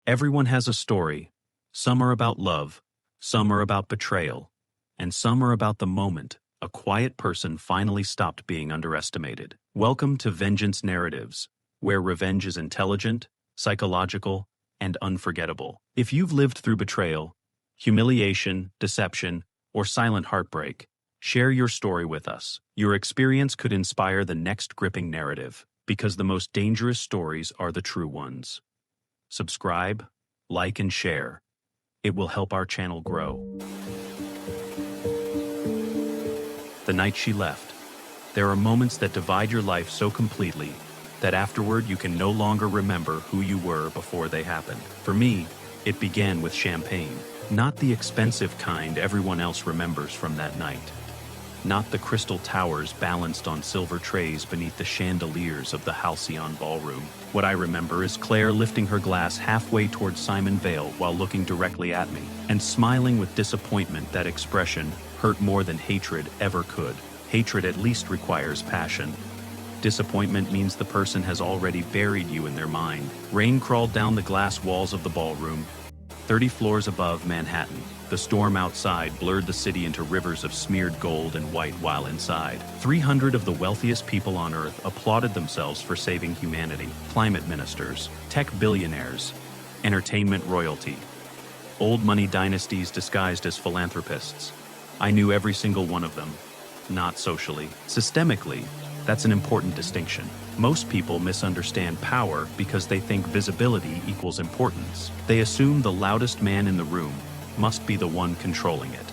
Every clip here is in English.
Everyone has a story. Some are about love, some are about betrayal, and some are about the moment a quiet person finally stopped being underestimated. Welcome to Vengeance Narratives, where revenge is intelligent, psychological, and unforgettable. If you've lived through betrayal, humiliation, deception, or silent heartbreak, share your story with us. Your experience could inspire the next gripping narrative, because the most dangerous stories are the true ones. Subscribe, like, and share. It will help our channel grow. The night she left. There are moments that divide your life so completely that afterward you can no longer remember who you were before they happened. For me, it began with champagne. Not the expensive kind everyone else remembers from that night. Not the crystal towers balanced on silver trays beneath the chandeliers of the Halcyon ballroom. What I remember is Claire lifting her glass halfway towards Simon Vale while looking directly at me, and smiling with disappointment. That expression hurt more than hatred ever could. Hatred at least requires passion. Disappointment means the person has already buried you in their mind. Rain crawled down the glass walls of the ballroom, 30 floors above Manhattan. The storm outside blurred the city into rivers of smeared gold and white, while inside, 300 of the wealthiest people on Earth applauded themselves for saving humanity. Climate ministers, tech billionaires, entertainment royalty, old money dynasties disguised as philanthropists. I knew every single one of them. Not socially. Systemically, that's an important distinction. Most people misunderstand power because they think visibility equals importance. They assume the loudest man in the room must be the one controlling it.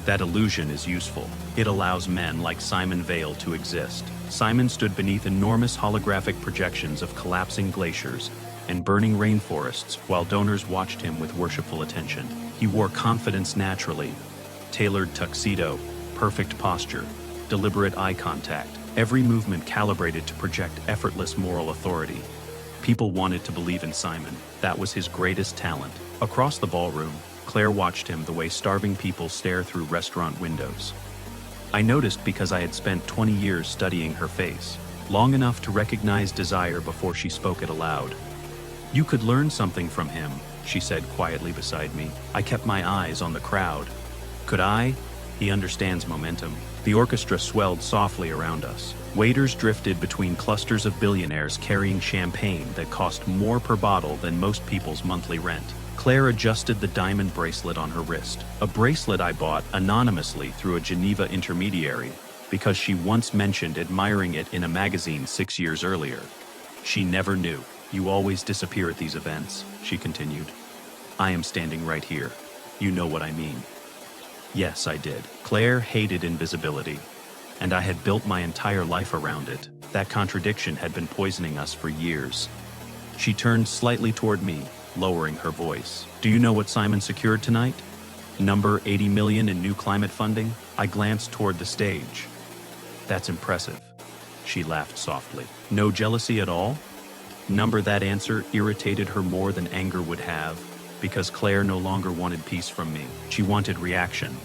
That illusion is useful. It allows men like Simon Vale to exist. Simon stood beneath enormous holographic projections of collapsing glaciers and burning rainforests while donors watched him with worshipful attention. He wore confidence naturally. Tailored tuxedo, perfect posture, deliberate eye contact, every movement calibrated to project effortless moral authority. People wanted to believe in Simon. That was his greatest talent. Across the ballroom, Claire watched him the way starving people stare through restaurant windows. I noticed because I had spent 20 years studying her face, long enough to recognize desire before she spoke it aloud. "You could learn something from him," she said quietly beside me. I kept my eyes on the crowd. Could I? He understands momentum. The orchestra swelled softly around us. Waiters drifted between clusters of billionaires carrying champagne that cost more per bottle than most people's monthly rent. Claire adjusted the diamond bracelet on her wrist, a bracelet I bought anonymously through a Geneva intermediary because she once mentioned admiring it in a magazine 6 years earlier. She never knew. "You always disappear at these events," she continued. "I am standing right here. You know what I mean." Yes, I did. Claire hated invisibility, and I had built my entire life around it. That contradiction had been poisoning us for years. She turned slightly toward me, lowering her voice. "Do you know what Simon secured tonight? Number 80 million in new climate funding?" I glanced toward the stage. "That's impressive." She laughed softly. "No jealousy at all?" That answer irritated her more than anger would have, because Claire no longer wanted peace from me. She wanted reaction,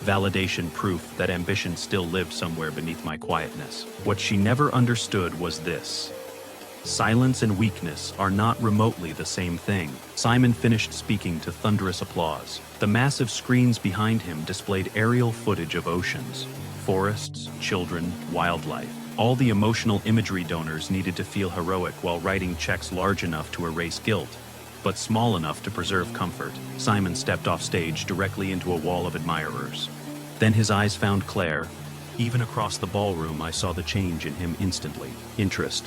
validation, proof that ambition still lived somewhere beneath my quietness. What she never understood was this: silence and weakness are not remotely the same thing. Simon finished speaking to thunderous applause. The massive screens behind him displayed aerial footage of oceans, forests, children, wildlife. All the emotional imagery donors needed to feel heroic while writing checks large enough to erase guilt, but small enough to preserve comfort. Simon stepped off stage directly into a wall of admirers. Then his eyes found Claire. Even across the ballroom, I saw the change in him instantly. Interest.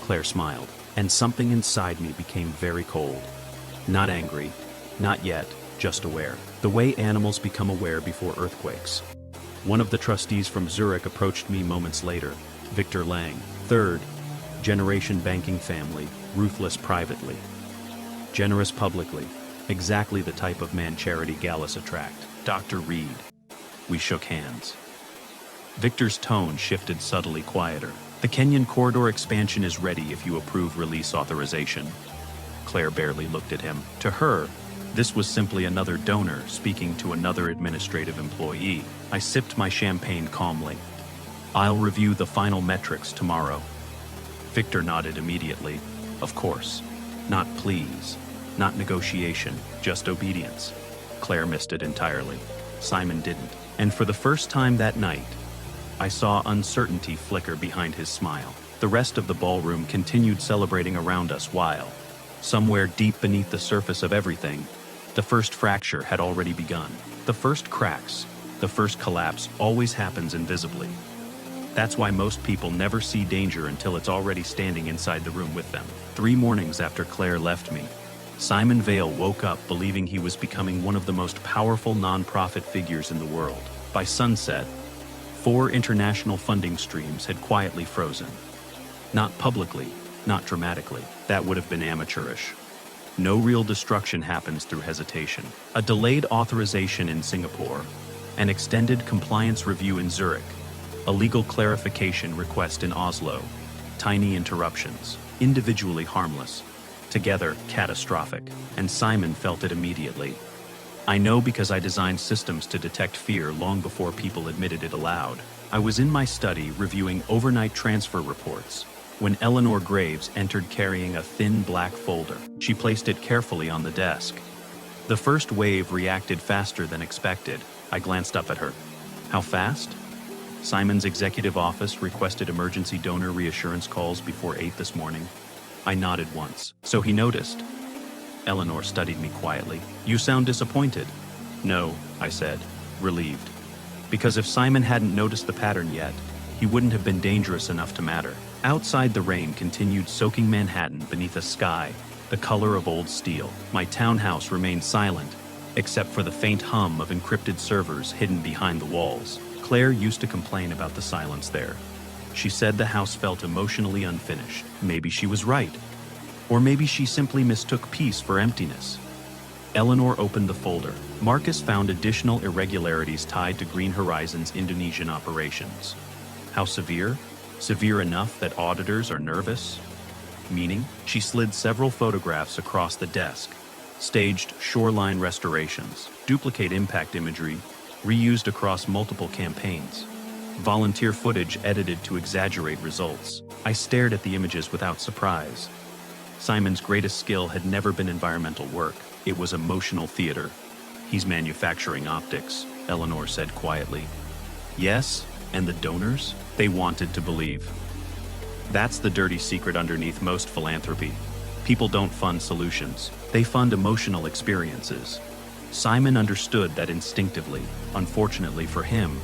Claire smiled, and something inside me became very cold. Not angry, not yet, just aware. The way animals become aware before earthquakes. One of the trustees from Zurich approached me moments later. Victor Lang, third generation banking family, ruthless privately, generous publicly, exactly the type of man charity galas attract. Dr. Reid. We shook hands. Victor's tone shifted subtly quieter. "The Kenyan corridor expansion is ready if you approve release authorization." Claire barely looked at him. To her, this was simply another donor speaking to another administrative employee. I sipped my champagne calmly. "I'll review the final metrics tomorrow." Victor nodded immediately. "Of course. Not please." Not negotiation, just obedience. Claire missed it entirely. Simon didn't. And for the first time that night, I saw uncertainty flicker behind his smile. The rest of the ballroom continued celebrating around us while, somewhere deep beneath the surface of everything, the first fracture had already begun. The first cracks, the first collapse always happens invisibly. That's why most people never see danger until it's already standing inside the room with them. 3 mornings after Claire left me, Simon Vale woke up believing he was becoming one of the most powerful nonprofit figures in the world. By sunset, 4 international funding streams had quietly frozen. Not publicly, not dramatically. That would have been amateurish. No real destruction happens through hesitation. A delayed authorization in Singapore, an extended compliance review in Zurich, a legal clarification request in Oslo, tiny interruptions, individually harmless, together catastrophic, and Simon felt it immediately. I know because I designed systems to detect fear long before people admitted it aloud. I was in my study reviewing overnight transfer reports when Eleanor Graves entered carrying a thin black folder. She placed it carefully on the desk. The first wave reacted faster than expected. I glanced up at her. How fast? Simon's executive office requested emergency donor reassurance calls before 8 this morning. I nodded once. So he noticed. Eleanor studied me quietly. You sound disappointed. No, I said, relieved. Because if Simon hadn't noticed the pattern yet, he wouldn't have been dangerous enough to matter. Outside, the rain continued soaking Manhattan beneath a sky the color of old steel. My townhouse remained silent, except for the faint hum of encrypted servers hidden behind the walls. Claire used to complain about the silence there. She said the house felt emotionally unfinished. Maybe she was right. Or maybe she simply mistook peace for emptiness. Eleanor opened the folder. Marcus found additional irregularities tied to Green Horizons' Indonesian operations. How severe? Severe enough that auditors are nervous? Meaning, she slid several photographs across the desk, staged shoreline restorations, duplicate impact imagery, reused across multiple campaigns, volunteer footage edited to exaggerate results. I stared at the images without surprise. Simon's greatest skill had never been environmental work. It was emotional theater. He's manufacturing optics, Eleanor said quietly. Yes, and the donors? They wanted to believe. That's the dirty secret underneath most philanthropy. People don't fund solutions. They fund emotional experiences. Simon understood that instinctively. Unfortunately for him,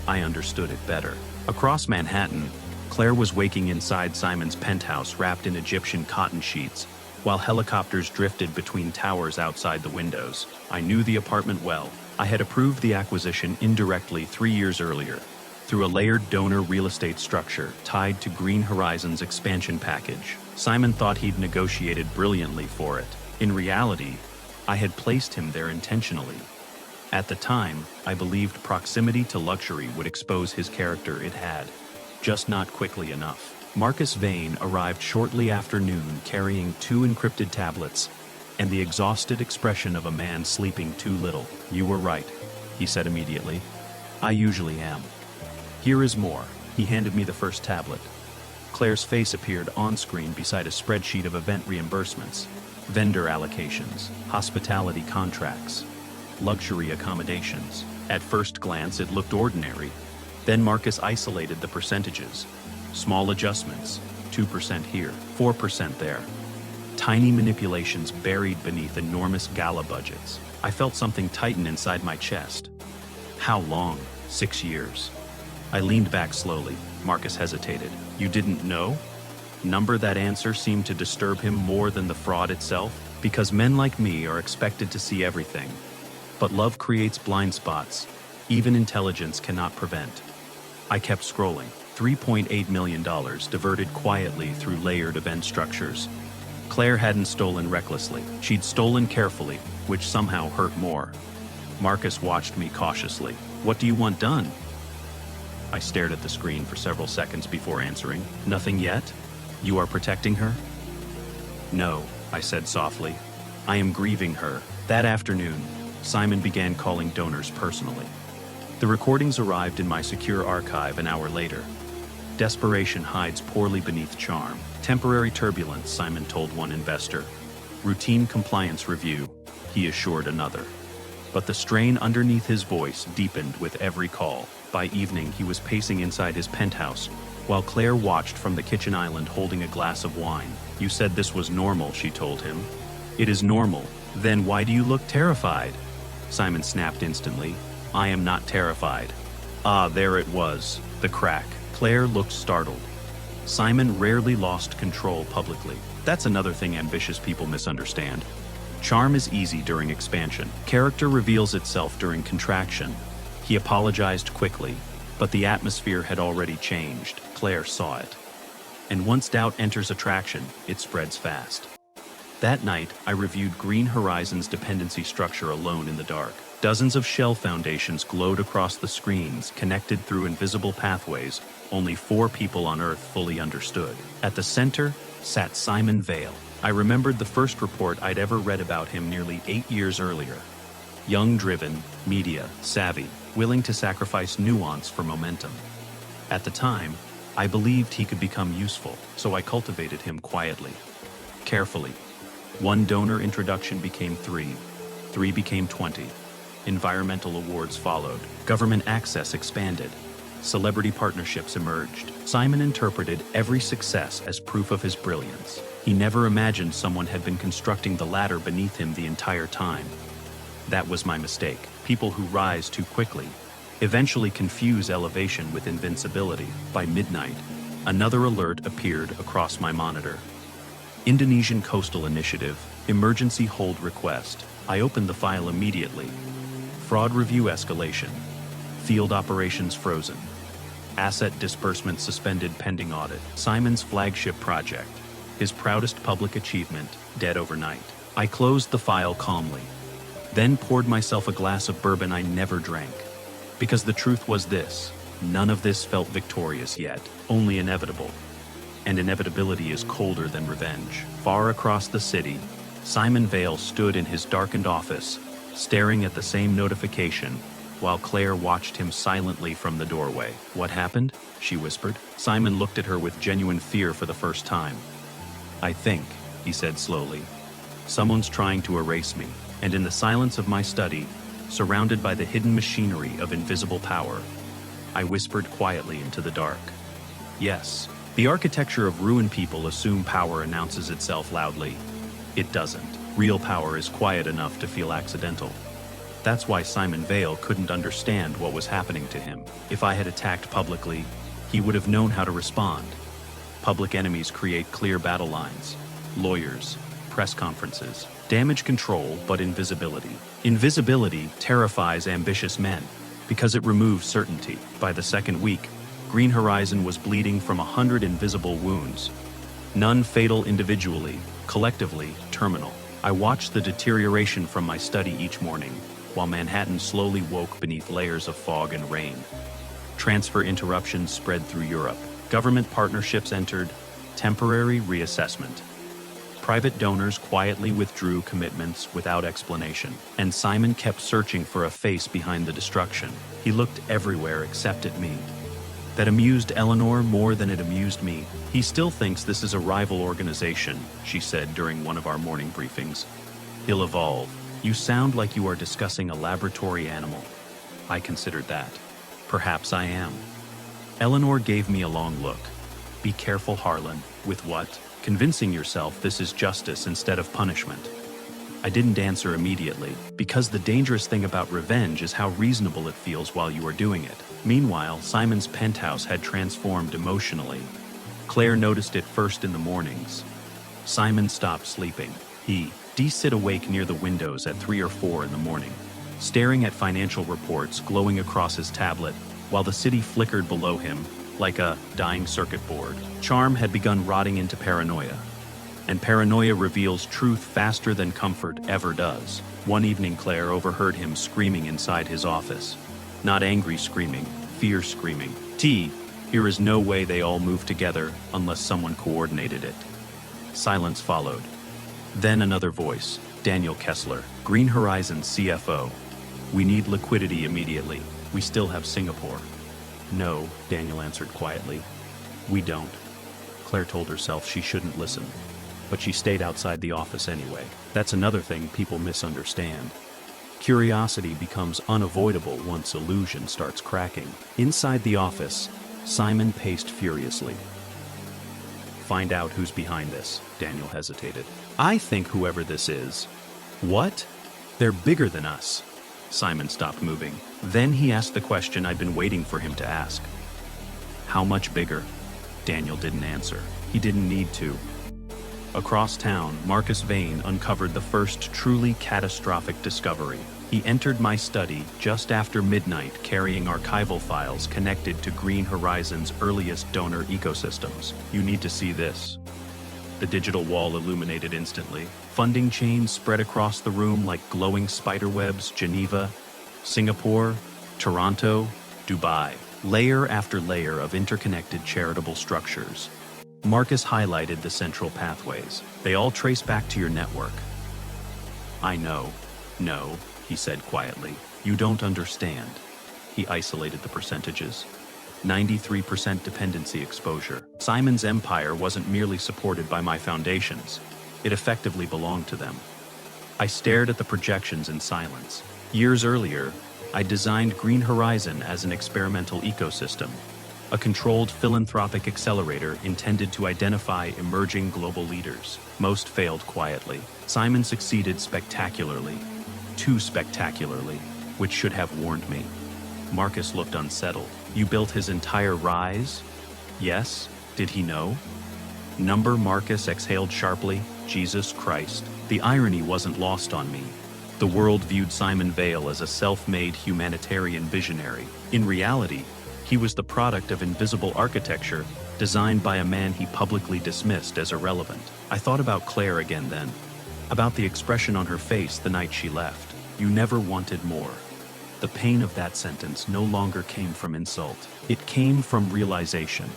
I understood it better. Across Manhattan, Claire was waking inside Simon's penthouse wrapped in Egyptian cotton sheets, while helicopters drifted between towers outside the windows. I knew the apartment well. I had approved the acquisition indirectly 3 years earlier, through a layered donor real estate structure tied to Green Horizons' expansion package. Simon thought he'd negotiated brilliantly for it. In reality, I had placed him there intentionally. At the time, I believed proximity to luxury would expose his character it had, just not quickly enough. Marcus Vane arrived shortly after noon carrying 2 encrypted tablets and the exhausted expression of a man sleeping too little. You were right, he said immediately. I usually am. Here is more. He handed me the first tablet. Claire's face appeared on screen beside a spreadsheet of event reimbursements, vendor allocations, hospitality contracts, luxury accommodations. At first glance, it looked ordinary. Then Marcus isolated the percentages. Small adjustments, 2% here, 4% there. Tiny manipulations buried beneath enormous gala budgets. I felt something tighten inside my chest. How long? 6 years. I leaned back slowly. Marcus hesitated. You didn't know? Number that answer seemed to disturb him more than the fraud itself, because men like me are expected to see everything. But love creates blind spots. Even intelligence cannot prevent. I kept scrolling. $3.8 million diverted quietly through layered event structures. Claire hadn't stolen recklessly. She'd stolen carefully, which somehow hurt more. Marcus watched me cautiously. What do you want done? I stared at the screen for several seconds before answering. Nothing yet? You are protecting her? No, I said softly. I am grieving her. That afternoon, Simon began calling donors personally. The recordings arrived in my secure archive an hour later. Desperation hides poorly beneath charm. Temporary turbulence, Simon told one investor. Routine compliance review, he assured another. But the strain underneath his voice deepened with every call. By evening, he was pacing inside his penthouse, while Claire watched from the kitchen island holding a glass of wine. You said this was normal, she told him. It is normal. Then why do you look terrified? Simon snapped instantly. I am not terrified. Ah, there it was, the crack. Claire looked startled. Simon rarely lost control publicly. That's another thing ambitious people misunderstand. Charm is easy during expansion. Character reveals itself during contraction. He apologized quickly, but the atmosphere had already changed. Claire saw it. And once doubt enters attraction, it spreads fast. That night, I reviewed Green Horizon's dependency structure alone in the dark. Dozens of shell foundations glowed across the screens, connected through invisible pathways only 4 people on Earth fully understood. At the center sat Simon Vale. I remembered the first report I'd ever read about him nearly 8 years earlier. Young, driven, media, savvy, willing to sacrifice nuance for momentum. At the time, I believed he could become useful, so I cultivated him quietly, carefully. 1 donor introduction became 3. 3 became 20. Environmental awards followed. Government access expanded. Celebrity partnerships emerged. Simon interpreted every success as proof of his brilliance. He never imagined someone had been constructing the ladder beneath him the entire time. That was my mistake. People who rise too quickly eventually confuse elevation with invincibility. By midnight, another alert appeared across my monitor. Indonesian Coastal Initiative, emergency hold request. I opened the file immediately. Fraud review escalation. Field operations frozen. Asset disbursement suspended pending audit. Simon's flagship project. His proudest public achievement, dead overnight. I closed the file calmly, then poured myself a glass of bourbon I never drank. Because the truth was this: none of this felt victorious yet, only inevitable. And inevitability is colder than revenge. Far across the city, Simon Vale stood in his darkened office, staring at the same notification, while Claire watched him silently from the doorway. What happened? She whispered. Simon looked at her with genuine fear for the first time. I think, he said slowly, someone's trying to erase me. And in the silence of my study, surrounded by the hidden machinery of invisible power, I whispered quietly into the dark. Yes, the architecture of ruined people assume power announces itself loudly. It doesn't. Real power is quiet enough to feel accidental. That's why Simon Vale couldn't understand what was happening to him. If I had attacked publicly, he would have known how to respond. Public enemies create clear battle lines. Lawyers, press conferences, damage control, but invisibility. Invisibility terrifies ambitious men because it removes certainty. By the second week, Green Horizon was bleeding from 100 invisible wounds. None fatal individually, collectively terminal. I watched the deterioration from my study each morning, while Manhattan slowly woke beneath layers of fog and rain. Transfer interruptions spread through Europe. Government partnerships entered temporary reassessment. Private donors quietly withdrew commitments without explanation, and Simon kept searching for a face behind the destruction. He looked everywhere except at me. That amused Eleanor more than it amused me. He still thinks this is a rival organization, she said during one of our morning briefings. He'll evolve. You sound like you are discussing a laboratory animal. I considered that. Perhaps I am. Eleanor gave me a long look. Be careful, Harlan. With what? Convincing yourself this is justice instead of punishment. I didn't answer immediately, because the dangerous thing about revenge is how reasonable it feels while you are doing it. Meanwhile, Simon's penthouse had transformed emotionally. Claire noticed it first in the mornings. Simon stopped sleeping. He'd sit awake near the windows at 3 or 4 in the morning, staring at financial reports glowing across his tablet, while the city flickered below him like a dying circuit board. Charm had begun rotting into paranoia, and paranoia reveals truth faster than comfort ever does. One evening, Claire overheard him screaming inside his office. Not angry screaming, fear screaming. Here is no way they all move together unless someone coordinated it. Silence followed. Then another voice, Daniel Kessler, Green Horizon CFO. We need liquidity immediately. We still have Singapore. No, Daniel answered quietly. We don't. Claire told herself she shouldn't listen. but she stayed outside the office anyway. That's another thing people misunderstand. Curiosity becomes unavoidable once illusion starts cracking. Inside the office, Simon paced furiously. Find out who's behind this, Daniel hesitated. I think whoever this is. What? They're bigger than us. Simon stopped moving. Then he asked the question I'd been waiting for him to ask. How much bigger? Daniel didn't answer. He didn't need to. Across town, Marcus Vane uncovered the first truly catastrophic discovery. He entered my study just after midnight carrying archival files connected to Green Horizon's earliest donor ecosystems. You need to see this. The digital wall illuminated instantly. Funding chains spread across the room like glowing spiderwebs. Geneva, Singapore, Toronto, Dubai. Layer after layer of interconnected charitable structures. Marcus highlighted the central pathways. They all trace back to your network. I know. No, he said quietly. You don't understand. He isolated the percentages. 93% dependency exposure. Simon's empire wasn't merely supported by my foundations. It effectively belonged to them. I stared at the projections in silence. Years earlier, I designed Green Horizon as an experimental ecosystem, a controlled philanthropic accelerator intended to identify emerging global leaders. Most failed quietly. Simon succeeded spectacularly. Too spectacularly, which should have warned me. Marcus looked unsettled. You built his entire rise? Yes. Did he know? Number Marcus exhaled sharply. Jesus Christ. The irony wasn't lost on me. The world viewed Simon Vale as a self-made humanitarian visionary. In reality, he was the product of invisible architecture designed by a man he publicly dismissed as irrelevant. I thought about Claire again then, about the expression on her face the night she left. You never wanted more. The pain of that sentence no longer came from insult. It came from realization.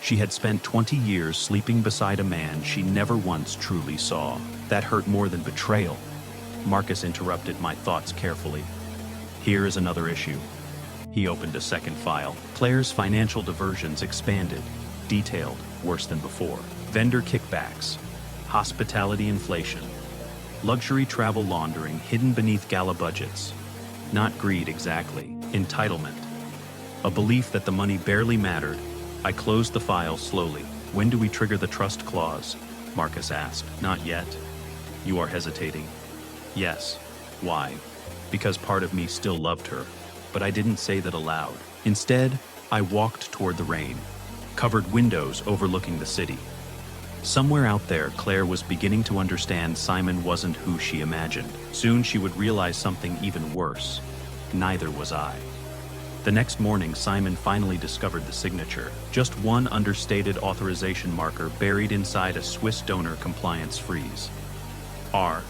She had spent 20 years sleeping beside a man she never once truly saw. That hurt more than betrayal. Marcus interrupted my thoughts carefully. Here is another issue. He opened a second file. Claire's financial diversions expanded, detailed, worse than before. Vendor kickbacks, hospitality inflation, luxury travel laundering hidden beneath gala budgets. Not greed exactly, entitlement. A belief that the money barely mattered. I closed the file slowly. When do we trigger the trust clause? Marcus asked. Not yet. You are hesitating. Yes. Why? Because part of me still loved her, but I didn't say that aloud. Instead, I walked toward the rain, covered windows overlooking the city. Somewhere out there, Claire was beginning to understand Simon wasn't who she imagined. Soon she would realize something even worse. Neither was I. The next morning, Simon finally discovered the signature. Just one understated authorization marker buried inside a Swiss donor compliance freeze. R.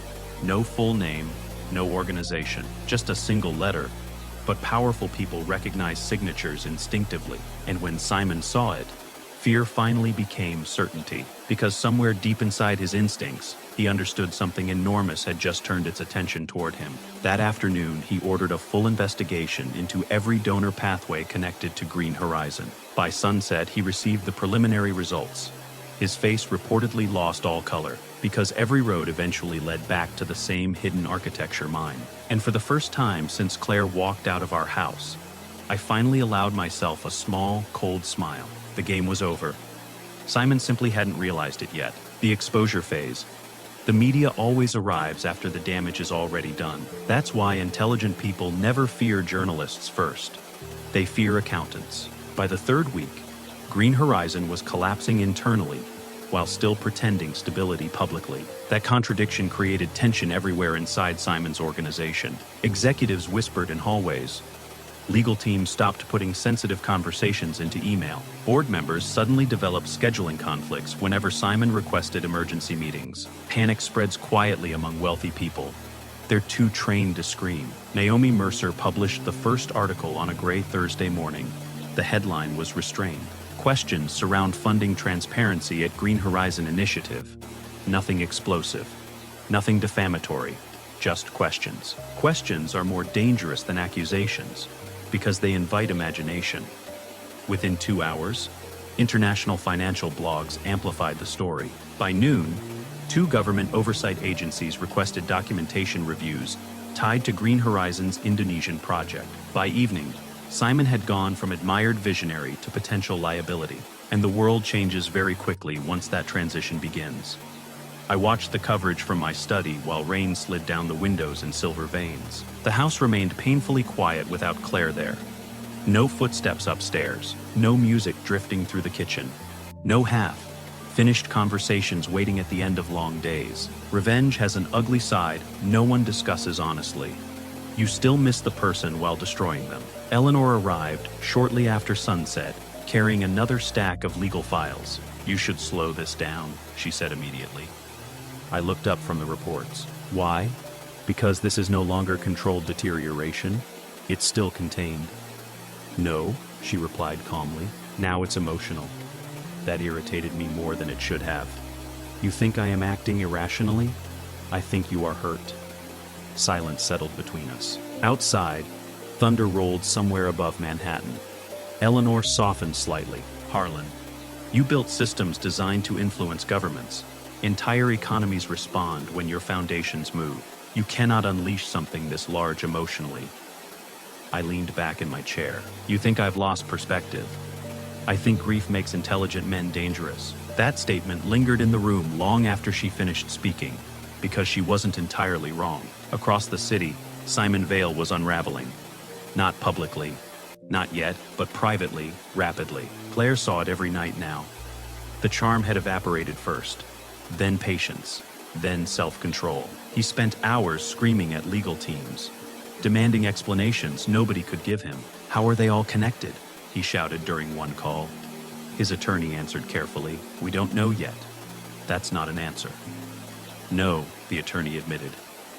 No full name, no organization, just a single letter. But powerful people recognize signatures instinctively, and when Simon saw it, fear finally became certainty, because somewhere deep inside his instincts, he understood something enormous had just turned its attention toward him. That afternoon, he ordered a full investigation into every donor pathway connected to Green Horizon. By sunset, he received the preliminary results. His face reportedly lost all color, because every road eventually led back to the same hidden architecture mine. And for the first time since Claire walked out of our house, I finally allowed myself a small, cold smile. The game was over. Simon simply hadn't realized it yet. The exposure phase. The media always arrives after the damage is already done. That's why intelligent people never fear journalists first. They fear accountants. By the third week, Green Horizon was collapsing internally while still pretending stability publicly. That contradiction created tension everywhere inside Simon's organization. Executives whispered in hallways. Legal teams stopped putting sensitive conversations into email. Board members suddenly developed scheduling conflicts whenever Simon requested emergency meetings. Panic spreads quietly among wealthy people. They're too trained to scream. Naomi Mercer published the first article on a gray Thursday morning. The headline was restrained. Questions surround funding transparency at Green Horizon Initiative. Nothing explosive. Nothing defamatory. Just questions. Questions are more dangerous than accusations, because they invite imagination. Within 2 hours, international financial blogs amplified the story. By noon, Two government oversight agencies requested documentation reviews tied to Green Horizons' Indonesian project. By evening, Simon had gone from admired visionary to potential liability, and the world changes very quickly once that transition begins. I watched the coverage from my study while rain slid down the windows in silver veins. The house remained painfully quiet without Claire there. No footsteps upstairs, no music drifting through the kitchen, no half-finished conversations waiting at the end of long days. Revenge has an ugly side no one discusses honestly. You still miss the person while destroying them. Eleanor arrived shortly after sunset, carrying another stack of legal files. "You should slow this down," she said immediately. I looked up from the reports. Why? Because this is no longer controlled deterioration. It's still contained. "No," she replied calmly. "Now it's emotional." That irritated me more than it should have. "You think I am acting irrationally? I think you are hurt." Silence settled between us. Outside, thunder rolled somewhere above Manhattan. Eleanor softened slightly. "Harlan, you built systems designed to influence governments. Entire economies respond when your foundations move. You cannot unleash something this large emotionally." I leaned back in my chair. "You think I've lost perspective? I think grief makes intelligent men dangerous." That statement lingered in the room long after she finished speaking, because she wasn't entirely wrong. Across the city, Simon Vale was unraveling. Not publicly, not yet, but privately, rapidly. Claire saw it every night now. The charm had evaporated first, then patience, then self-control. He spent hours screaming at legal teams, demanding explanations nobody could give him. "How are they all connected?" he shouted during one call. His attorney answered carefully, "We don't know yet." "That's not an answer." "No," the attorney admitted.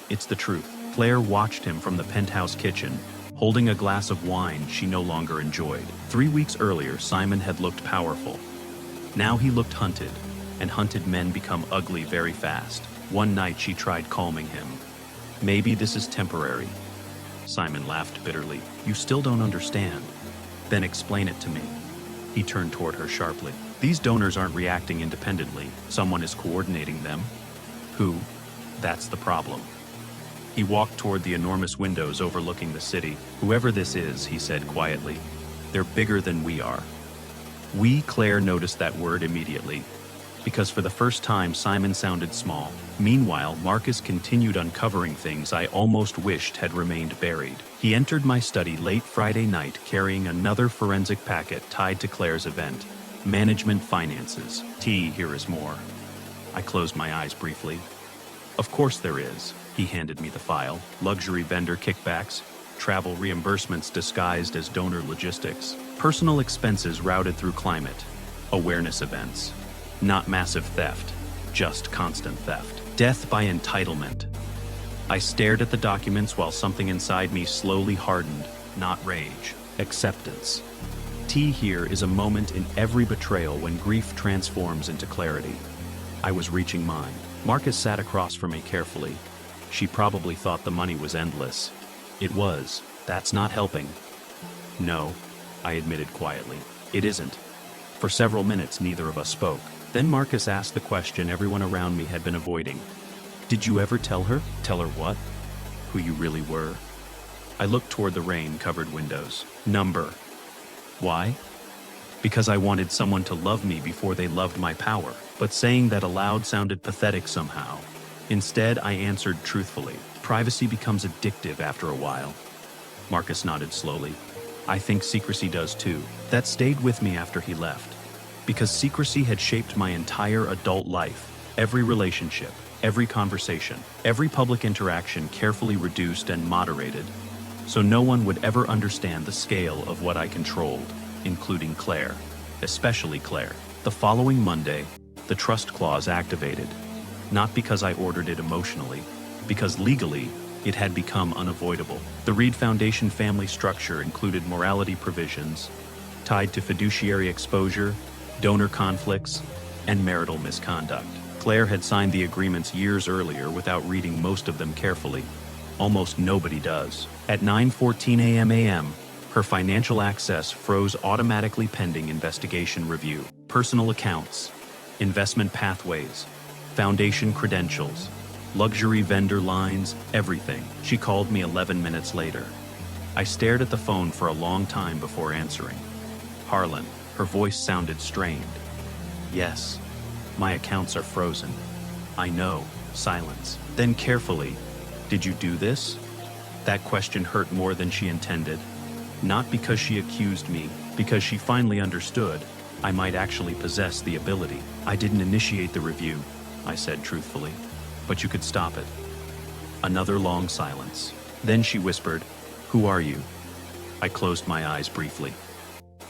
"It's the truth." Claire watched him from the penthouse kitchen, holding a glass of wine she no longer enjoyed. 3 weeks earlier, Simon had looked powerful. Now he looked hunted, and hunted men become ugly very fast. One night she tried calming him. "Maybe this is temporary." Simon laughed bitterly. "You still don't understand." "Then explain it to me." He turned toward her sharply. "These donors aren't reacting independently. Someone is coordinating them." "Who?" "That's the problem." He walked toward the enormous windows overlooking the city. "Whoever this is," he said quietly, "they're bigger than we are." Claire noticed that word immediately, because for the first time Simon sounded small. Meanwhile, Marcus continued uncovering things I almost wished had remained buried. He entered my study late Friday night carrying another forensic packet tied to Claire's event. Management finances. Here is more. I closed my eyes briefly. "Of course there is." He handed me the file. Luxury vendor kickbacks, travel reimbursements disguised as donor logistics, personal expenses routed through climate, awareness events. Not massive theft, just constant theft. Death by entitlement. I stared at the documents while something inside me slowly hardened, not rage, acceptance. Here is a moment in every betrayal when grief transforms into clarity. I was reaching mine. Marcus sat across from me carefully. She probably thought the money was endless. It was. That's not helping. "No," I admitted quietly. "It isn't." For several minutes, neither of us spoke. Then Marcus asked the question everyone around me had been avoiding. "Did you ever tell her?" "Tell her what?" "Who you really were." I looked toward the rain-covered windows. Number. Why? Because I wanted someone to love me before they loved my power. But saying that aloud sounded pathetic somehow. Instead, I answered truthfully. Privacy becomes addictive after a while. Marcus nodded slowly. "I think secrecy does too." That stayed with me after he left. Because secrecy had shaped my entire adult life. Every relationship, every conversation, every public interaction carefully reduced and moderated, so no one would ever understand the scale of what I controlled, including Claire, especially Claire. The following Monday, the trust clause activated, not because I ordered it emotionally, because legally, it had become unavoidable. The Reid Foundation family structure included morality provisions tied to fiduciary exposure, donor conflicts, and marital misconduct. Claire had signed the agreements years earlier without reading most of them carefully. Almost nobody does. At 9:14 a.m., her financial access froze automatically pending investigation review. Personal accounts, investment pathways, Foundation credentials, luxury vendor lines, everything. She called me 11 minutes later. I stared at the phone for a long time before answering. Harlan, her voice sounded strained. Yes, my accounts are frozen. I know, silence. Then carefully, did you do this? That question hurt more than she intended. Not because she accused me, because she finally understood I might actually possess the ability. I didn't initiate the review, I said truthfully, but you could stop it. Another long silence. Then she whispered, "Who are you?" I closed my eyes briefly.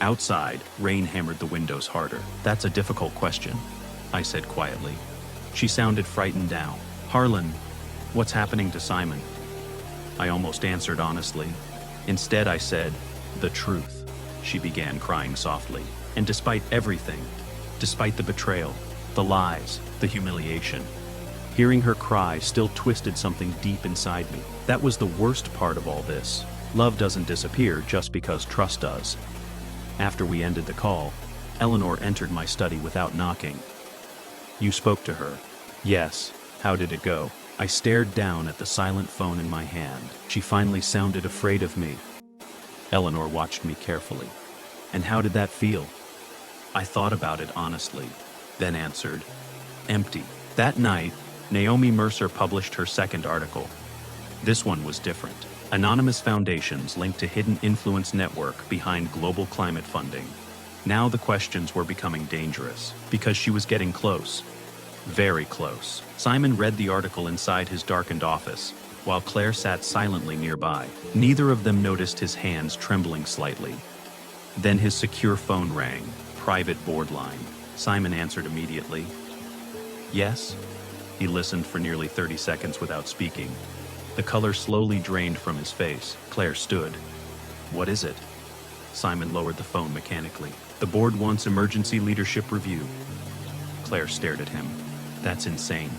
Outside, rain hammered the windows harder. "That's a difficult question," I said quietly. She sounded frightened now. "Harlan, what's happening to Simon?" I almost answered honestly. Instead, I said, "The truth." She began crying softly. And despite everything, despite the betrayal, the lies, the humiliation, hearing her cry still twisted something deep inside me. That was the worst part of all this. Love doesn't disappear just because trust does. After we ended the call, Eleanor entered my study without knocking. "You spoke to her?" "Yes. How did it go?" I stared down at the silent phone in my hand. She finally sounded afraid of me. Eleanor watched me carefully. "And how did that feel?" I thought about it honestly, then answered, "Empty." That night, Naomi Mercer published her second article. This one was different. Anonymous foundations linked to hidden influence network behind global climate funding. Now the questions were becoming dangerous, because she was getting close. Very close. Simon read the article inside his darkened office, while Claire sat silently nearby. Neither of them noticed his hands trembling slightly. Then his secure phone rang, private board line. Simon answered immediately. "Yes?" He listened for nearly 30 seconds without speaking. The color slowly drained from his face. Claire stood. "What is it?" Simon lowered the phone mechanically. "The board wants emergency leadership review." Claire stared at him. "That's insane."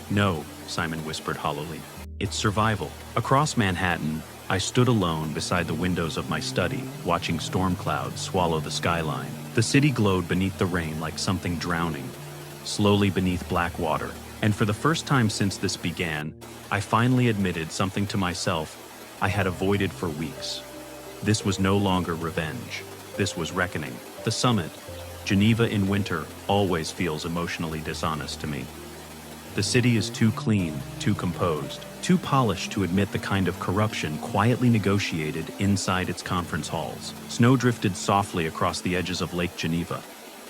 "No," Simon whispered hollowly. "It's survival." Across Manhattan, I stood alone beside the windows of my study, watching storm clouds swallow the skyline. The city glowed beneath the rain like something drowning, slowly beneath black water. And for the first time since this began, I finally admitted something to myself I had avoided for weeks. This was no longer revenge. This was reckoning. The summit, Geneva in winter, always feels emotionally dishonest to me. The city is too clean, too composed, too polished to admit the kind of corruption quietly negotiated inside its conference halls. Snow drifted softly across the edges of Lake Geneva,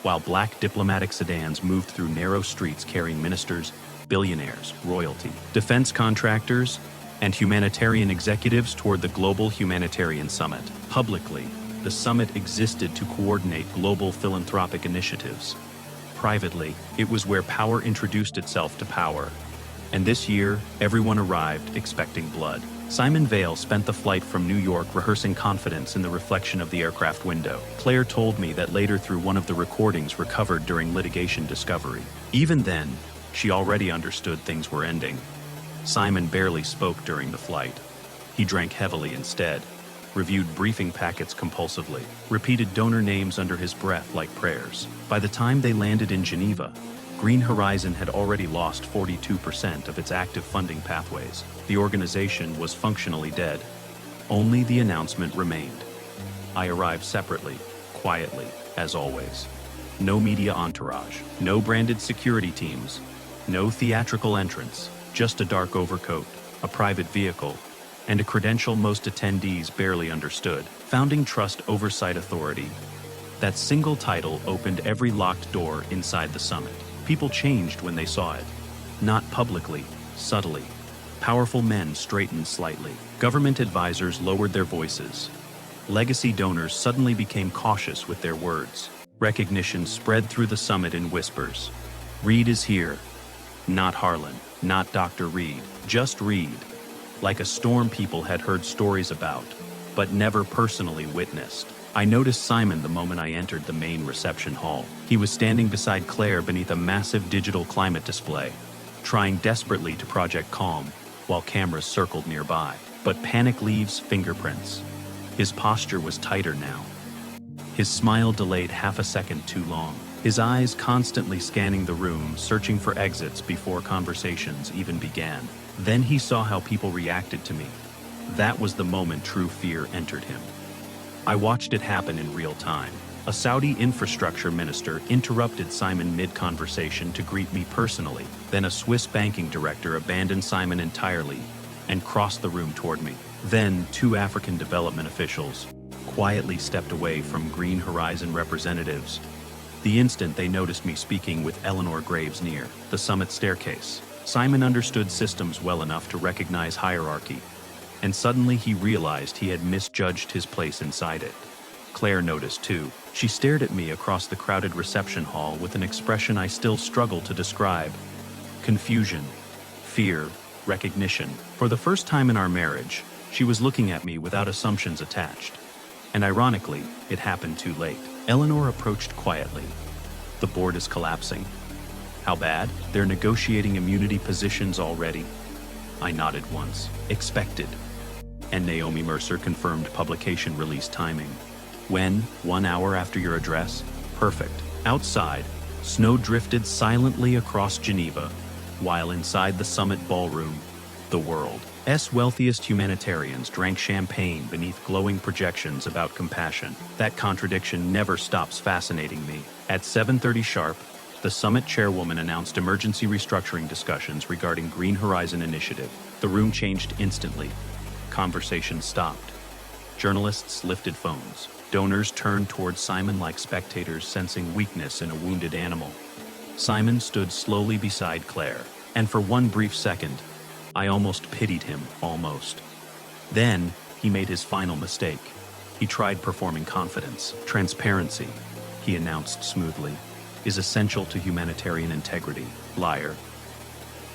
while black diplomatic sedans moved through narrow streets carrying ministers, billionaires, royalty, defense contractors, and humanitarian executives toward the Global Humanitarian Summit. Publicly, the summit existed to coordinate global philanthropic initiatives. Privately, it was where power introduced itself to power. And this year, everyone arrived expecting blood. Simon Vale spent the flight from New York rehearsing confidence in the reflection of the aircraft window. Claire told me that later through one of the recordings recovered during litigation discovery. Even then, she already understood things were ending. Simon barely spoke during the flight. He drank heavily instead, reviewed briefing packets compulsively, repeated donor names under his breath like prayers. By the time they landed in Geneva, Green Horizon had already lost 42% of its active funding pathways. The organization was functionally dead. Only the announcement remained. I arrived separately, quietly, as always. No media entourage, no branded security teams, no theatrical entrance, just a dark overcoat, a private vehicle, and a credential most attendees barely understood. Founding Trust Oversight Authority. That single title opened every locked door inside the summit. People changed when they saw it. Not publicly, subtly. Powerful men straightened slightly. Government advisors lowered their voices. Legacy donors suddenly became cautious with their words. Recognition spread through the summit in whispers. Reid is here. Not Harlan, not Dr. Reid, just Reid. Like a storm people had heard stories about, but never personally witnessed. I noticed Simon the moment I entered the main reception hall. He was standing beside Claire beneath a massive digital climate display, trying desperately to project calm while cameras circled nearby. But panic leaves fingerprints. His posture was tighter now. His smile delayed half a second too long. his eyes constantly scanning the room, searching for exits before conversations even began. Then he saw how people reacted to me. That was the moment true fear entered him. I watched it happen in real time. A Saudi infrastructure minister interrupted Simon mid-conversation to greet me personally. Then a Swiss banking director abandoned Simon entirely and crossed the room toward me. Then 2 African development officials quietly stepped away from Green Horizon representatives the instant they noticed me speaking with Eleanor Graves near the summit staircase. Simon understood systems well enough to recognize hierarchy, and suddenly he realized he had misjudged his place inside it. Claire noticed too. She stared at me across the crowded reception hall with an expression I still struggle to describe. Confusion, fear, recognition. For the first time in our marriage, she was looking at me without assumptions attached. And ironically, it happened too late. Eleanor approached quietly. The board is collapsing. How bad? They're negotiating immunity positions already. I nodded once. Expected. And Naomi Mercer confirmed publication release timing. When? 1 hour after your address? Perfect. Outside, snow drifted silently across Geneva, while inside the summit ballroom, the world's wealthiest humanitarians drank champagne beneath glowing projections about compassion. That contradiction never stops fascinating me. At 7:30 sharp, the summit chairwoman announced emergency restructuring discussions regarding Green Horizon Initiative. The room changed instantly. Conversation stopped. Journalists lifted phones. Donors turned towards Simon like spectators sensing weakness in a wounded animal. Simon stood slowly beside Claire, and for one brief second, I almost pitied him, almost. Then, he made his final mistake. He tried performing confidence. Transparency, he announced smoothly, is essential to humanitarian integrity. Liar.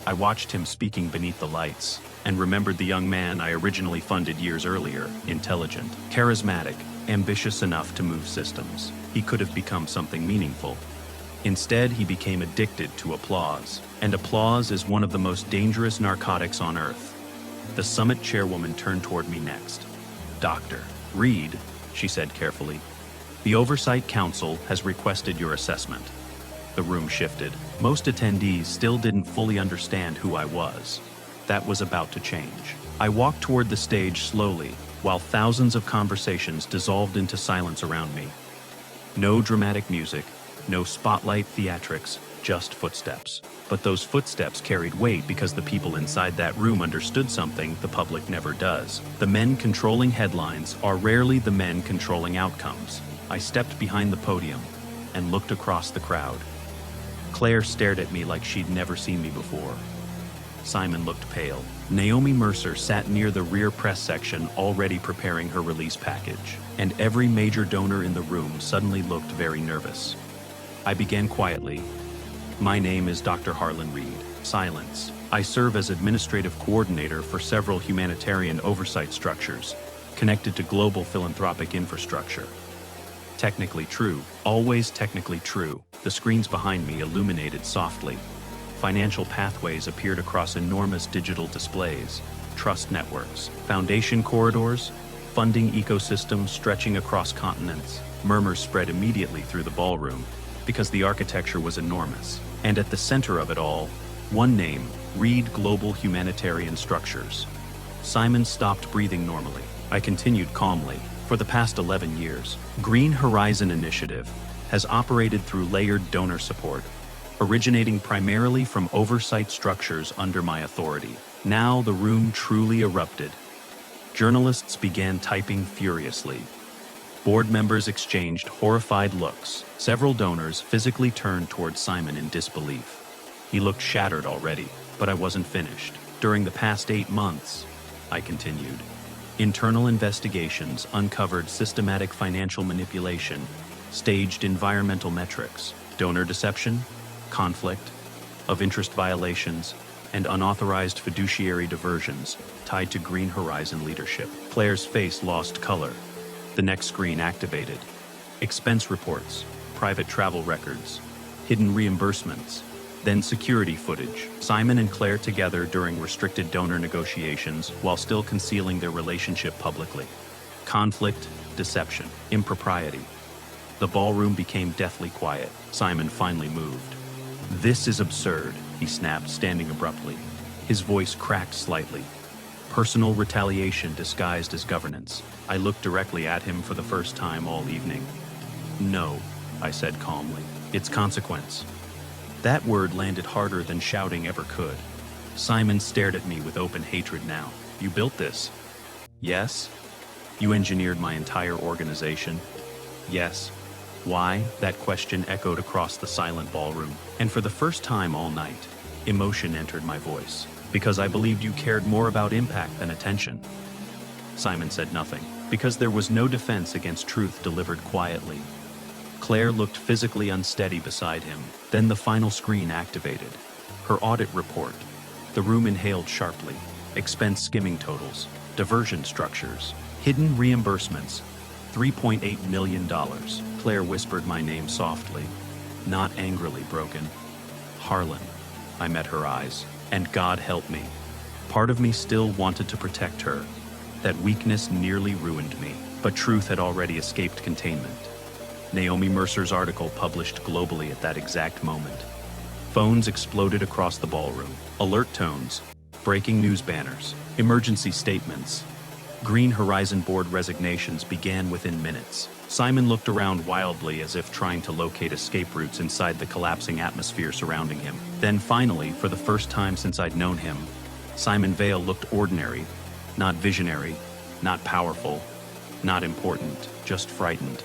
I watched him speaking beneath the lights, and remembered the young man I originally funded years earlier, intelligent, charismatic, ambitious enough to move systems. He could have become something meaningful. Instead, he became addicted to applause, and applause is one of the most dangerous narcotics on earth. The summit chairwoman turned toward me next. Dr. Reid, she said carefully, the Oversight Council has requested your assessment. The room shifted. Most attendees still didn't fully understand who I was. That was about to change. I walked toward the stage slowly, while thousands of conversations dissolved into silence around me. No dramatic music, no spotlight theatrics, just footsteps. But those footsteps carried weight because the people inside that room understood something the public never does. The men controlling headlines are rarely the men controlling outcomes. I stepped behind the podium and looked across the crowd. Claire stared at me like she'd never seen me before. Simon looked pale. Naomi Mercer sat near the rear press section, already preparing her release package. And every major donor in the room suddenly looked very nervous. I began quietly. My name is Dr. Harlan Reid. Silence. I serve as administrative coordinator for several humanitarian oversight structures connected to global philanthropic infrastructure. Technically true, always technically true. The screens behind me illuminated softly. Financial pathways appeared across enormous digital displays, trust networks, foundation corridors, funding ecosystems stretching across continents. Murmurs spread immediately through the ballroom because the architecture was enormous. And at the center of it all, one name, Reid Global Humanitarian Structures. Simon stopped breathing normally. I continued calmly. For the past 11 years, Green Horizon Initiative has operated through layered donor support, originating primarily from oversight structures under my authority. Now the room truly erupted. Journalists began typing furiously. Board members exchanged horrified looks. Several donors physically turned toward Simon in disbelief. He looked shattered already, but I wasn't finished. During the past 8 months, I continued, internal investigations uncovered systematic financial manipulation, staged environmental metrics, donor deception, conflict of interest violations, and unauthorized fiduciary diversions tied to Green Horizon leadership. Claire's face lost color. The next screen activated. Expense reports, private travel records, hidden reimbursements, then security footage. Simon and Claire together during restricted donor negotiations while still concealing their relationship publicly. Conflict, deception, impropriety. The ballroom became deathly quiet. Simon finally moved. "This is absurd," he snapped, standing abruptly. His voice cracked slightly. Personal retaliation disguised as governance. I looked directly at him for the first time all evening. "No," I said calmly. "It's consequence." That word landed harder than shouting ever could. Simon stared at me with open hatred now. "You built this?" "Yes." "You engineered my entire organization?" "Yes." Why? That question echoed across the silent ballroom, and for the first time all night, emotion entered my voice. "Because I believed you cared more about impact than attention." Simon said nothing, because there was no defense against truth delivered quietly. Claire looked physically unsteady beside him. Then the final screen activated. Her audit report. The room inhaled sharply. Expense skimming totals, diversion structures, hidden reimbursements. $3.8 million. Claire whispered my name softly, not angrily broken. "Harlan." I met her eyes, and God help me. Part of me still wanted to protect her. That weakness nearly ruined me, but truth had already escaped containment. Naomi Mercer's article published globally at that exact moment. Phones exploded across the ballroom. Alert tones, breaking news banners, emergency statements. Green Horizon Board resignations began within minutes. Simon looked around wildly as if trying to locate escape routes inside the collapsing atmosphere surrounding him. Then finally, for the first time since I'd known him, Simon Vale looked ordinary, not visionary, not powerful, not important, just frightened.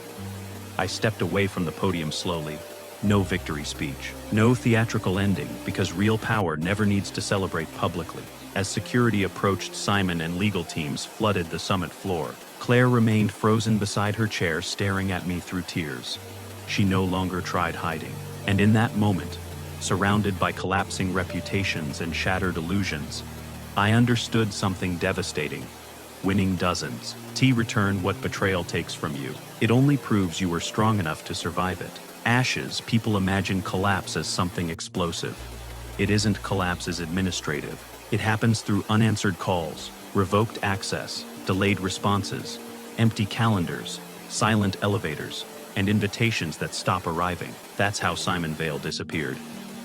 I stepped away from the podium slowly. No victory speech, no theatrical ending, because real power never needs to celebrate publicly. As security approached, Simon and legal teams flooded the summit floor. Claire remained frozen beside her chair, staring at me through tears. She no longer tried hiding. And in that moment, surrounded by collapsing reputations and shattered illusions, I understood something devastating. Winning doesn't return what betrayal takes from you. It only proves you were strong enough to survive it. Ashes, people imagine collapse as something explosive. It isn't. Collapse is administrative. It happens through unanswered calls, revoked access, delayed responses, empty calendars, silent elevators, and invitations that stop arriving. That's how Simon Vale disappeared.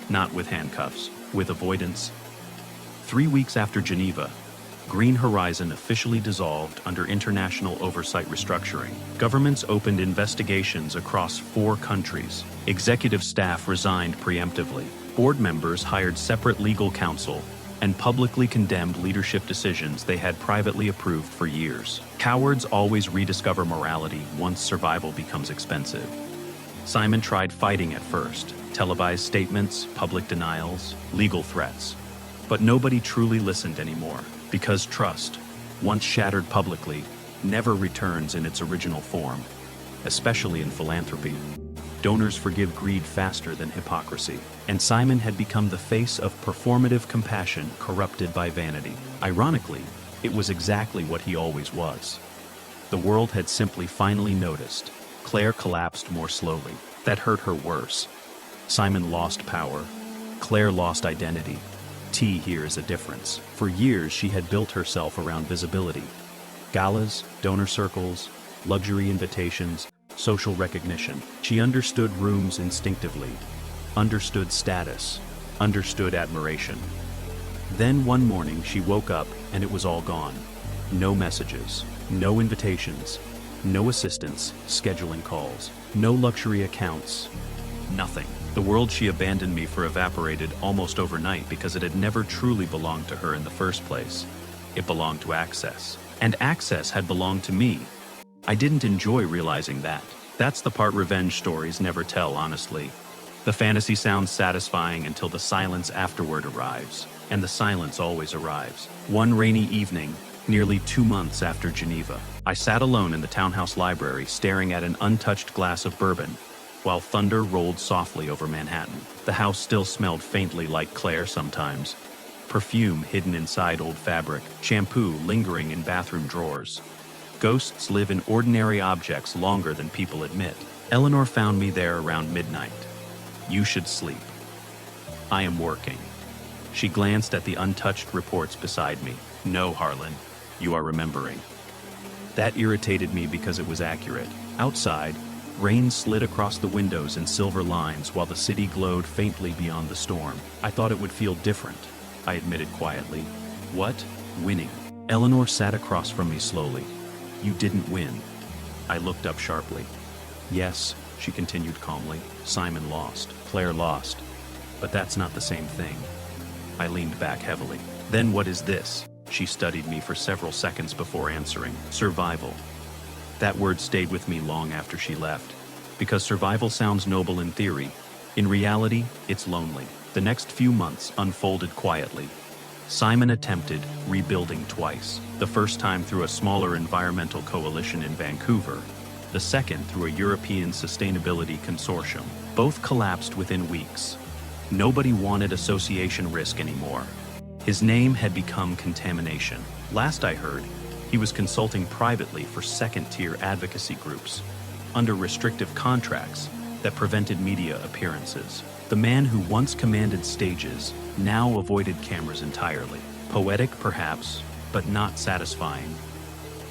Not with handcuffs, with avoidance. 3 weeks after Geneva, Green Horizon officially dissolved under international oversight restructuring. Governments opened investigations across 4 countries. Executive staff resigned preemptively. Board members hired separate legal counsel and publicly condemned leadership decisions they had privately approved for years. Cowards always rediscover morality once survival becomes expensive. Simon tried fighting at first. Televised statements, public denials, legal threats. But nobody truly listened anymore. Because trust, once shattered publicly, never returns in its original form, especially in philanthropy. Donors forgive greed faster than hypocrisy, and Simon had become the face of performative compassion corrupted by vanity. Ironically, it was exactly what he always was. The world had simply finally noticed. Claire collapsed more slowly. That hurt her worse. Simon lost power. Claire lost identity. Here is a difference. For years, she had built herself around visibility. Galas, donor circles, luxury invitations, social recognition. She understood rooms instinctively, understood status, understood admiration. Then one morning, she woke up and it was all gone. No messages, no invitations, no assistants, scheduling calls, no luxury accounts, nothing. The world she abandoned me for evaporated almost overnight because it had never truly belonged to her in the first place. It belonged to Access. And Access had belonged to me. I didn't enjoy realizing that. That's the part revenge stories never tell, honestly. The fantasy sounds satisfying until the silence afterward arrives. And the silence always arrives. One rainy evening, nearly 2 months after Geneva, I sat alone in the townhouse library staring at an untouched glass of bourbon, while thunder rolled softly over Manhattan. The house still smelled faintly like Claire sometimes. Perfume hidden inside old fabric, shampoo lingering in bathroom drawers. Ghosts live in ordinary objects longer than people admit. Eleanor found me there around midnight. "You should sleep." "I am working." She glanced at the untouched reports beside me. "No, Harlan, you are remembering." That irritated me because it was accurate. Outside, Rain slid across the windows in silver lines while the city glowed faintly beyond the storm. I thought it would feel different, I admitted quietly. What? Winning. Eleanor sat across from me slowly. You didn't win. I looked up sharply. Yes, she continued calmly. Simon lost. Claire lost. But that's not the same thing. I leaned back heavily. Then what is this? She studied me for several seconds before answering. Survival. That word stayed with me long after she left. Because survival sounds noble in theory. In reality, it's lonely. The next few months unfolded quietly. Simon attempted rebuilding twice. The first time through a smaller environmental coalition in Vancouver. The second through a European sustainability consortium. Both collapsed within weeks. Nobody wanted association risk anymore. His name had become contamination. Last I heard, he was consulting privately for second-tier advocacy groups, under restrictive contracts that prevented media appearances. The man who once commanded stages now avoided cameras entirely. Poetic, perhaps, but not satisfying.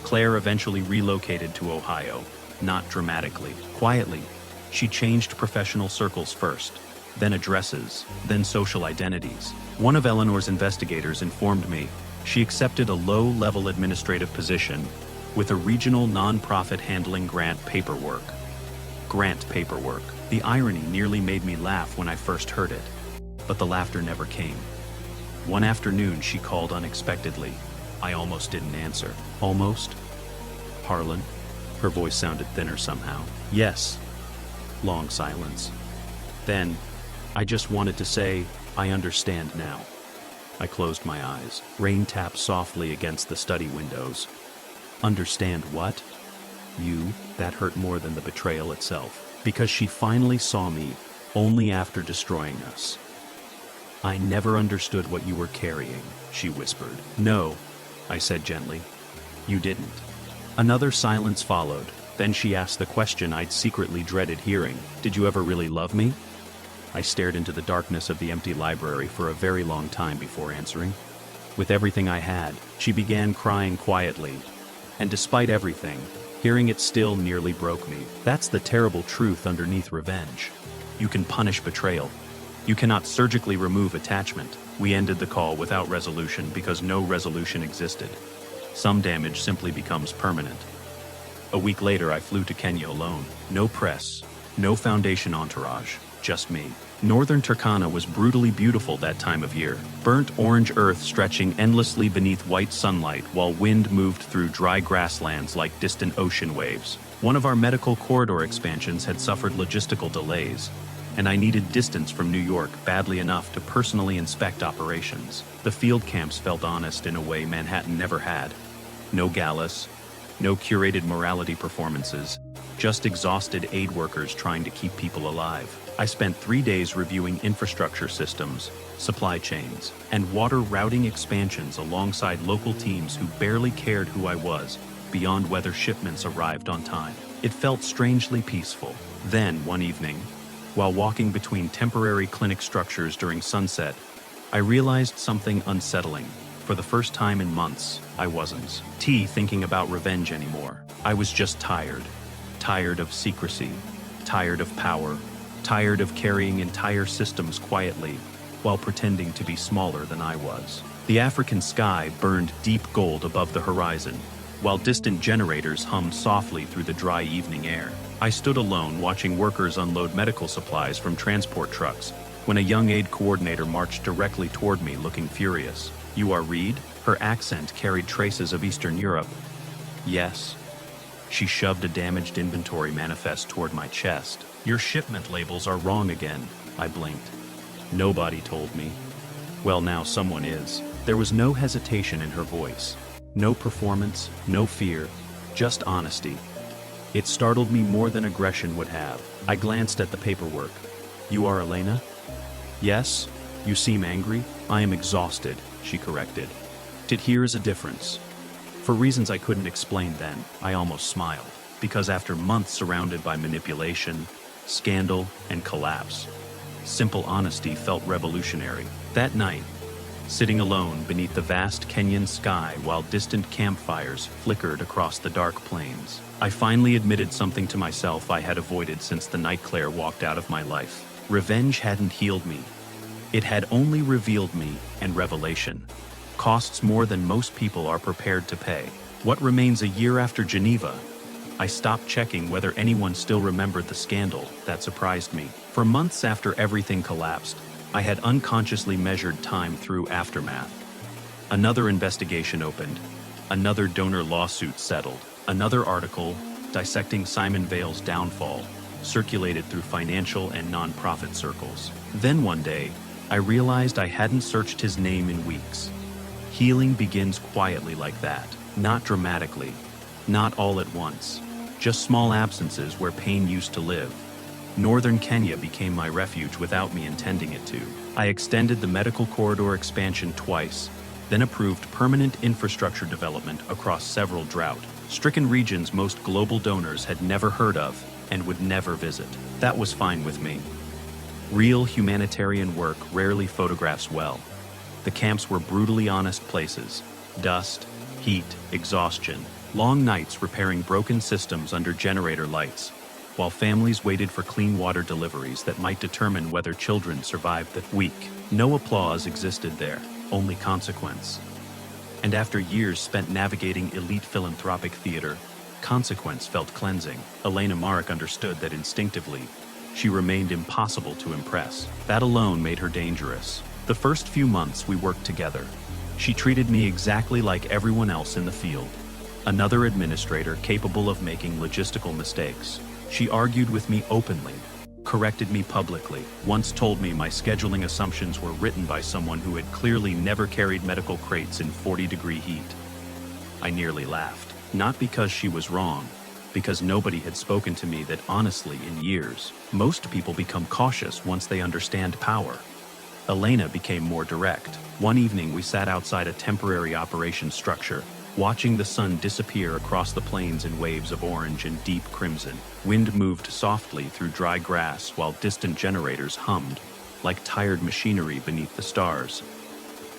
Claire eventually relocated to Ohio, not dramatically. Quietly, she changed professional circles first, then addresses, then social identities. One of Eleanor's investigators informed me she accepted a low-level administrative position with a regional nonprofit handling grant paperwork. Grant paperwork. The irony nearly made me laugh when I first heard it, but the laughter never came. One afternoon, she called unexpectedly. I almost didn't answer. Almost? Harlan? Her voice sounded thinner somehow. Yes. Long silence. Then, I just wanted to say, I understand now. I closed my eyes. Rain tapped softly against the study windows. Understand what? You, that hurt more than the betrayal itself. Because she finally saw me, only after destroying us. I never understood what you were carrying, she whispered. No, I said gently. You didn't. Another silence followed. Then she asked the question I'd secretly dreaded hearing. Did you ever really love me? I stared into the darkness of the empty library for a very long time before answering. With everything I had, she began crying quietly. And despite everything, hearing it still nearly broke me. That's the terrible truth underneath revenge. You can punish betrayal. You cannot surgically remove attachment. We ended the call without resolution because no resolution existed. Some damage simply becomes permanent. A week later, I flew to Kenya alone. No press, no foundation entourage, just me. Northern Turkana was brutally beautiful that time of year. Burnt orange earth stretching endlessly beneath white sunlight while wind moved through dry grasslands like distant ocean waves. One of our medical corridor expansions had suffered logistical delays, and I needed distance from New York badly enough to personally inspect operations. The field camps felt honest in a way Manhattan never had. No galas, no curated morality performances, just exhausted aid workers trying to keep people alive. I spent 3 days reviewing infrastructure systems, supply chains, and water routing expansions alongside local teams who barely cared who I was, beyond whether shipments arrived on time. It felt strangely peaceful. Then, one evening, while walking between temporary clinic structures during sunset, I realized something unsettling. For the first time in months, I wasn't thinking about revenge anymore. I was just tired. Tired of secrecy. Tired of power. Tired of carrying entire systems quietly while pretending to be smaller than I was. The African sky burned deep gold above the horizon, while distant generators hummed softly through the dry evening air. I stood alone watching workers unload medical supplies from transport trucks when a young aid coordinator marched directly toward me looking furious. You are Reid? Her accent carried traces of Eastern Europe. Yes. She shoved a damaged inventory manifest toward my chest. Your shipment labels are wrong again, I blinked. Nobody told me. Well, now someone is. There was no hesitation in her voice. No performance, no fear, just honesty. It startled me more than aggression would have. I glanced at the paperwork. You are Elena? Yes. You seem angry. I am exhausted, she corrected. Here is a difference. For reasons I couldn't explain then, I almost smiled. Because after months surrounded by manipulation, scandal, and collapse, simple honesty felt revolutionary. That night, sitting alone beneath the vast Kenyan sky while distant campfires flickered across the dark plains. I finally admitted something to myself I had avoided since the night Claire walked out of my life. Revenge hadn't healed me. It had only revealed me, and revelation costs more than most people are prepared to pay. What remains a year after Geneva? I stopped checking whether anyone still remembered the scandal that surprised me. For months after everything collapsed, I had unconsciously measured time through aftermath. Another investigation opened, another donor lawsuit settled, another article dissecting Simon Vale's downfall circulated through financial and nonprofit circles. Then one day, I realized I hadn't searched his name in weeks. Healing begins quietly like that, not dramatically, not all at once, just small absences where pain used to live. Northern Kenya became my refuge without me intending it to. I extended the medical corridor expansion twice, then approved permanent infrastructure development across several drought-stricken regions most global donors had never heard of and would never visit. That was fine with me. Real humanitarian work rarely photographs well. The camps were brutally honest places. Dust, heat, exhaustion, long nights repairing broken systems under generator lights, while families waited for clean water deliveries that might determine whether children survived the week. No applause existed there, only consequence. And after years spent navigating elite philanthropic theater, consequence felt cleansing. Elena Marek understood that instinctively. She remained impossible to impress. That alone made her dangerous. The first few months we worked together. She treated me exactly like everyone else in the field. Another administrator capable of making logistical mistakes. She argued with me openly, corrected me publicly, once told me my scheduling assumptions were written by someone who had clearly never carried medical crates in 40-degree heat. I nearly laughed, not because she was wrong, because nobody had spoken to me that honestly in years. Most people become cautious once they understand power. Elena became more direct. One evening we sat outside a temporary operations structure, watching the sun disappear across the plains in waves of orange and deep crimson. Wind moved softly through dry grass while distant generators hummed, like tired machinery beneath the stars.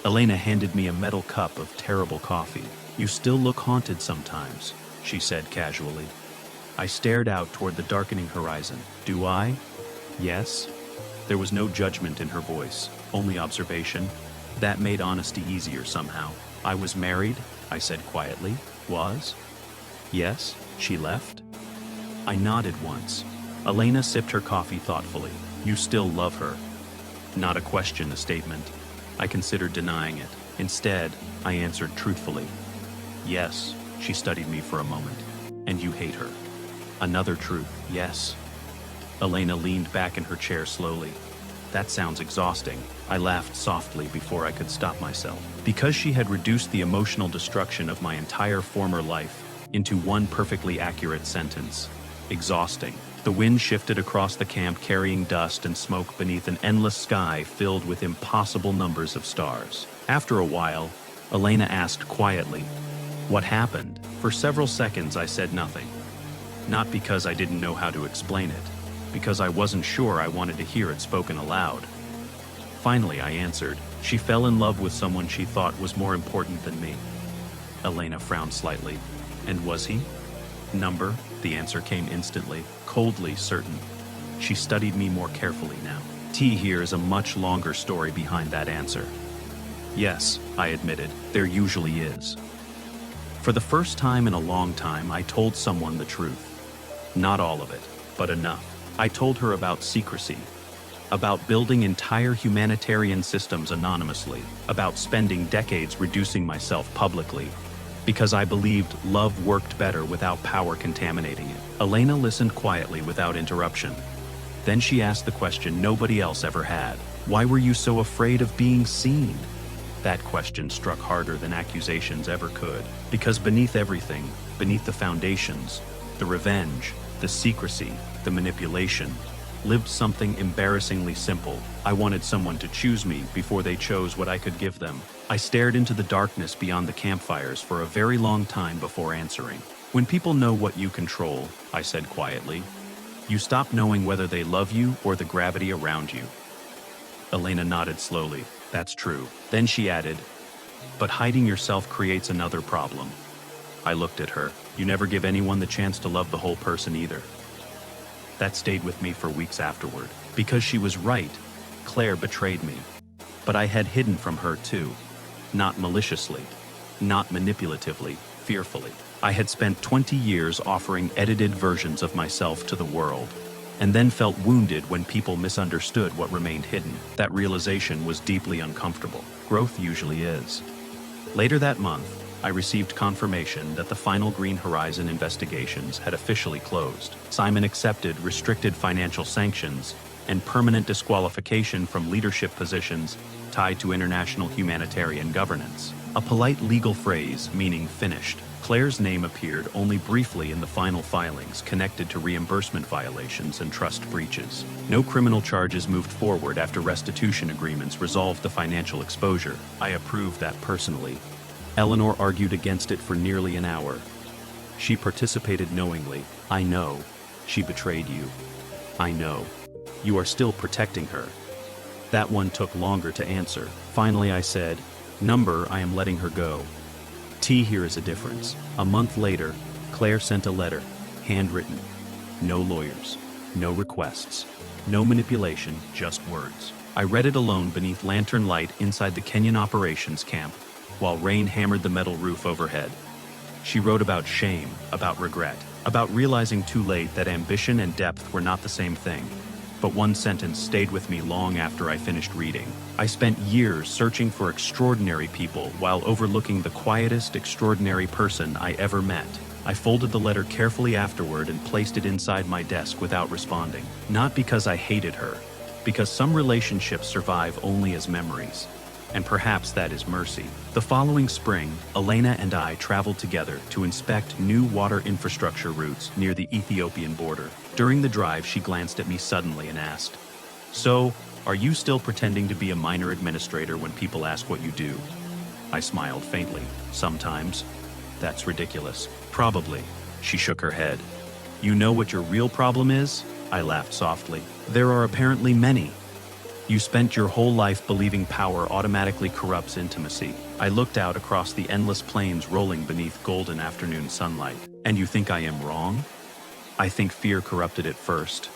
Elena handed me a metal cup of terrible coffee. "You still look haunted sometimes," she said casually. I stared out toward the darkening horizon. "Do I?" "Yes." There was no judgment in her voice, only observation. That made honesty easier somehow. "I was married," I said quietly. "Was?" "Yes." She left? I nodded once. Elena sipped her coffee thoughtfully. "You still love her?" Not a question, a statement. I considered denying it. Instead, I answered truthfully. "Yes." She studied me for a moment. "And you hate her?" Another truth. "Yes." Elena leaned back in her chair slowly. "That sounds exhausting." I laughed softly before I could stop myself. Because she had reduced the emotional destruction of my entire former life into one perfectly accurate sentence. Exhausting. The wind shifted across the camp carrying dust and smoke beneath an endless sky filled with impossible numbers of stars. After a while, Elena asked quietly, "What happened?" For several seconds I said nothing. Not because I didn't know how to explain it, because I wasn't sure I wanted to hear it spoken aloud. Finally, I answered, "She fell in love with someone she thought was more important than me." Elena frowned slightly. "And was he?" "Number?" The answer came instantly, coldly certain. She studied me more carefully now. Here is a much longer story behind that answer. "Yes," I admitted, "there usually is." For the first time in a long time, I told someone the truth. Not all of it, but enough. I told her about secrecy, about building entire humanitarian systems anonymously, about spending decades reducing myself publicly, because I believed love worked better without power contaminating it. Elena listened quietly without interruption. Then she asked the question nobody else ever had. "Why were you so afraid of being seen?" That question struck harder than accusations ever could. Because beneath everything, beneath the foundations, the revenge, the secrecy, the manipulation, lived something embarrassingly simple. I wanted someone to choose me before they chose what I could give them. I stared into the darkness beyond the campfires for a very long time before answering. "When people know what you control," I said quietly, "you stop knowing whether they love you or the gravity around you." Elena nodded slowly. That's true. Then she added, but hiding yourself creates another problem. I looked at her. You never give anyone the chance to love the whole person either. That stayed with me for weeks afterward. Because she was right, Claire betrayed me. But I had hidden from her too. Not maliciously, not manipulatively, fearfully. I had spent 20 years offering edited versions of myself to the world, and then felt wounded when people misunderstood what remained hidden. That realization was deeply uncomfortable. Growth usually is. Later that month, I received confirmation that the final Green Horizon investigations had officially closed. Simon accepted restricted financial sanctions and permanent disqualification from leadership positions tied to international humanitarian governance. A polite legal phrase meaning finished. Claire's name appeared only briefly in the final filings connected to reimbursement violations and trust breaches. No criminal charges moved forward after restitution agreements resolved the financial exposure. I approved that personally. Eleanor argued against it for nearly an hour. She participated knowingly. I know. She betrayed you. I know. You are still protecting her. That one took longer to answer. Finally I said, Number, I am letting her go. T here is a difference. A month later, Claire sent a letter, handwritten. No lawyers, no requests, no manipulation, just words. I read it alone beneath lantern light inside the Kenyan operations camp, while rain hammered the metal roof overhead. She wrote about shame, about regret, about realizing too late that ambition and depth were not the same thing. But one sentence stayed with me long after I finished reading. I spent years searching for extraordinary people while overlooking the quietest, extraordinary person I ever met. I folded the letter carefully afterward and placed it inside my desk without responding. Not because I hated her, because some relationships survive only as memories. And perhaps that is mercy. The following spring, Elena and I traveled together to inspect new water infrastructure routes near the Ethiopian border. During the drive, she glanced at me suddenly and asked, So, are you still pretending to be a minor administrator when people ask what you do? I smiled faintly. Sometimes. That's ridiculous. Probably. She shook her head. You know what your real problem is? I laughed softly. There are apparently many. You spent your whole life believing power automatically corrupts intimacy. I looked out across the endless plains rolling beneath golden afternoon sunlight. And you think I am wrong? I think fear corrupted it first.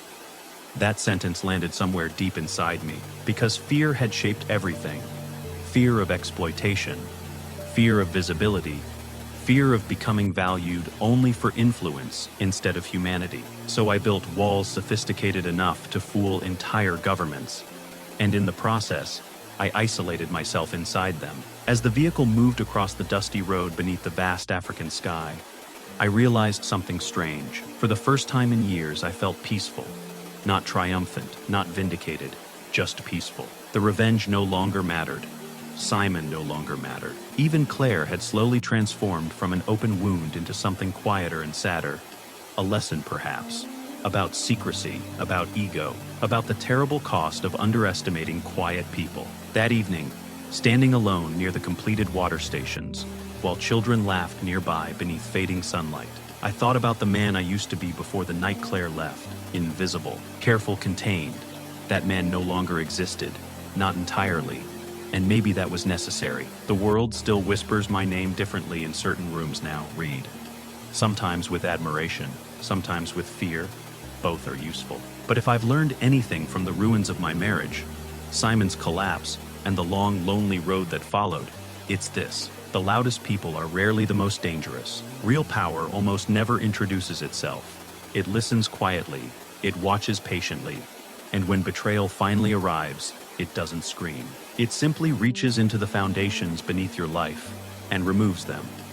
That sentence landed somewhere deep inside me, because fear had shaped everything. Fear of exploitation, fear of visibility, fear of becoming valued only for influence instead of humanity. So I built walls sophisticated enough to fool entire governments. And in the process, I isolated myself inside them. As the vehicle moved across the dusty road beneath the vast African sky, I realized something strange. For the first time in years, I felt peaceful. Not triumphant, not vindicated, just peaceful. The revenge no longer mattered. Simon no longer mattered. Even Claire had slowly transformed from an open wound into something quieter and sadder. A lesson, perhaps. About secrecy, about ego, about the terrible cost of underestimating quiet people. That evening, standing alone near the completed water stations, while children laughed nearby beneath fading sunlight, I thought about the man I used to be before the night Claire left. Invisible, careful, contained. That man no longer existed, not entirely, and maybe that was necessary. The world still whispers my name differently in certain rooms now. Reid. Sometimes with admiration, sometimes with fear. Both are useful. But if I've learned anything from the ruins of my marriage, Simon's collapse, and the long, lonely road that followed, it's this. The loudest people are rarely the most dangerous. Real power almost never introduces itself. It listens quietly, it watches patiently, and when betrayal finally arrives, it doesn't scream. It simply reaches into the foundations beneath your life and removes them.